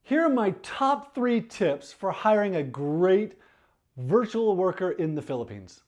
Here are my top 3 tips for hiring a great virtual worker in the Philippines.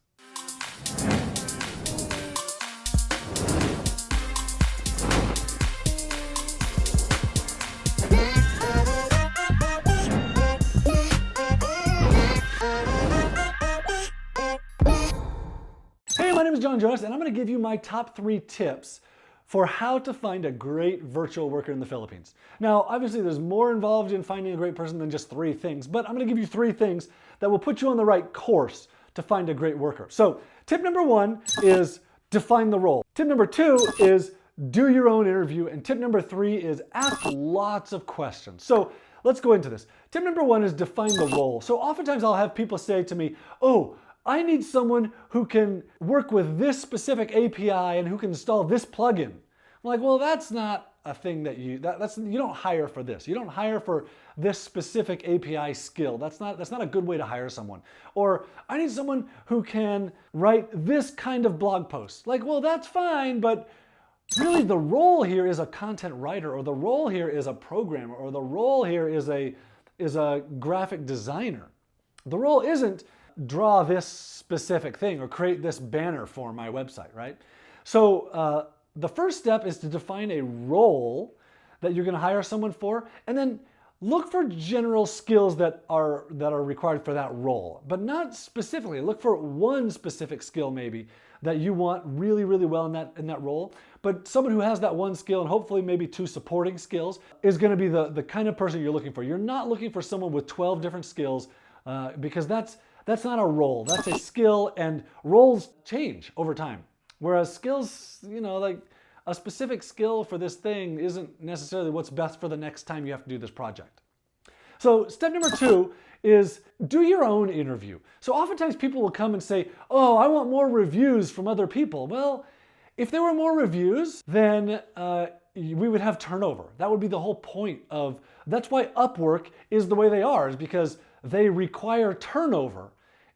Hey, my name is John Jonas, and I'm going to give you my top 3 tips for how to find a great virtual worker in the Philippines. Now, obviously there's more involved in finding a great person than just 3 things, but I'm going to give you 3 things that will put you on the right course to find a great worker. So tip number 1 is define the role. Tip number 2 is do your own interview. And tip number 3 is ask lots of questions. So let's go into this. Tip number 1 is define the role. So oftentimes I'll have people say to me, oh, I need someone who can work with this specific API and who can install this plugin. I'm like, well, that's not a thing that you don't hire for this. You don't hire for this specific API skill. That's not a good way to hire someone. Or I need someone who can write this kind of blog post. Like, well, that's fine, but really the role here is a content writer, or the role here is a programmer, or the role here is a graphic designer. The role isn't draw this specific thing or create this banner for my website, right? So the first step is to define a role that you're going to hire someone for, and then look for general skills that are required for that role, but not specifically. Look for one specific skill maybe that you want really, really well in that role, but someone who has that one skill and hopefully maybe 2 supporting skills is going to be the kind of person you're looking for. You're not looking for someone with 12 different skills because that's not a role. That's a skill, and roles change over time. Whereas skills, like a specific skill for this thing isn't necessarily what's best for the next time you have to do this project. So step number 2 is do your own interview. So oftentimes people will come and say, oh, I want more reviews from other people. Well, if there were more reviews, then we would have turnover. That would be the whole point of, that's why Upwork is the way they are, is because they require turnover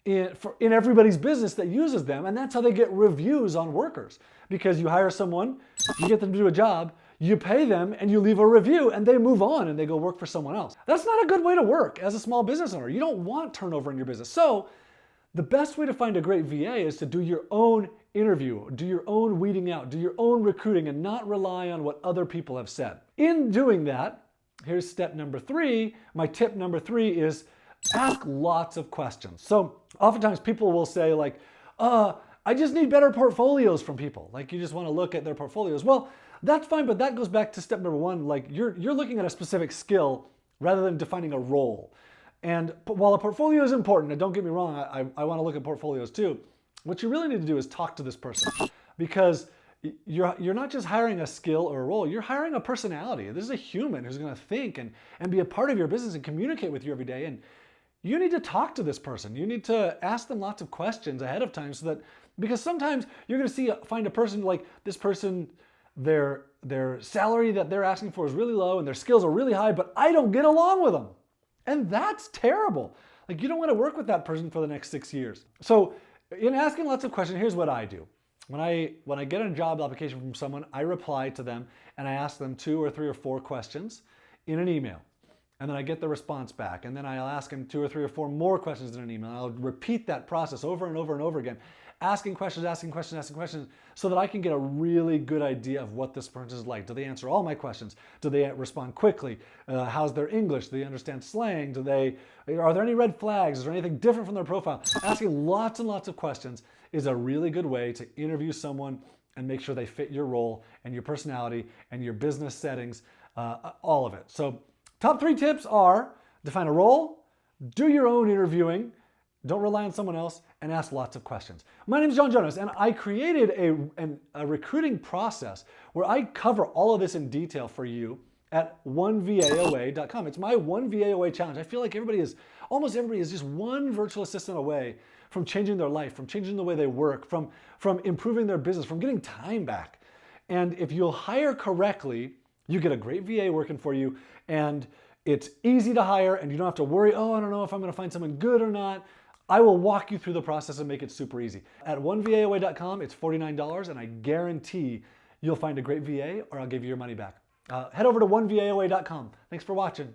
in everybody's business that uses them, and that's how they get reviews on workers. Because you hire someone, you get them to do a job, you pay them, and you leave a review, and they move on and they go work for someone else. That's not a good way to work as a small business owner. You don't want turnover in your business. So the best way to find a great VA is to do your own interview, do your own weeding out, do your own recruiting, and not rely on what other people have said. In doing that, here's step number 3. My tip number 3 is ask lots of questions. So oftentimes people will say like, I just need better portfolios from people. Like, you just want to look at their portfolios. Well, that's fine, but that goes back to step number 1. Like, you're looking at a specific skill rather than defining a role. And while a portfolio is important, and don't get me wrong, I want to look at portfolios too, what you really need to do is talk to this person, because you're not just hiring a skill or a role, you're hiring a personality. This is a human who's going to think and be a part of your business and communicate with you every day. And you need to talk to this person. You need to ask them lots of questions ahead of time, so that, because sometimes you're going to find a person like this person, their salary that they're asking for is really low and their skills are really high, but I don't get along with them. And that's terrible. Like, you don't want to work with that person for the next 6 years. So in asking lots of questions, here's what I do. When I get a job application from someone, I reply to them and I ask them 2 or 3 or 4 questions in an email. And then I get the response back. And then I'll ask them 2 or 3 or 4 more questions in an email. I'll repeat that process over and over and over again, asking questions, so that I can get a really good idea of what this person is like. Do they answer all my questions? Do they respond quickly? How's their English? Do they understand slang? Are there any red flags? Is there anything different from their profile? Asking lots and lots of questions is a really good way to interview someone and make sure they fit your role and your personality and your business settings, all of it. So top 3 tips are: define a role, do your own interviewing, don't rely on someone else, and ask lots of questions. My name is John Jonas, and I created a recruiting process where I cover all of this in detail for you at onevaoa.com. It's my One VAOA challenge. I feel like almost everybody is just one virtual assistant away from changing their life, from changing the way they work, from improving their business, from getting time back. And if you'll hire correctly, you get a great VA working for you, and it's easy to hire, and you don't have to worry, oh, I don't know if I'm going to find someone good or not. I will walk you through the process and make it super easy. At onevaoa.com, it's $49, and I guarantee you'll find a great VA, or I'll give you your money back. Head over to onevaoa.com. Thanks for watching.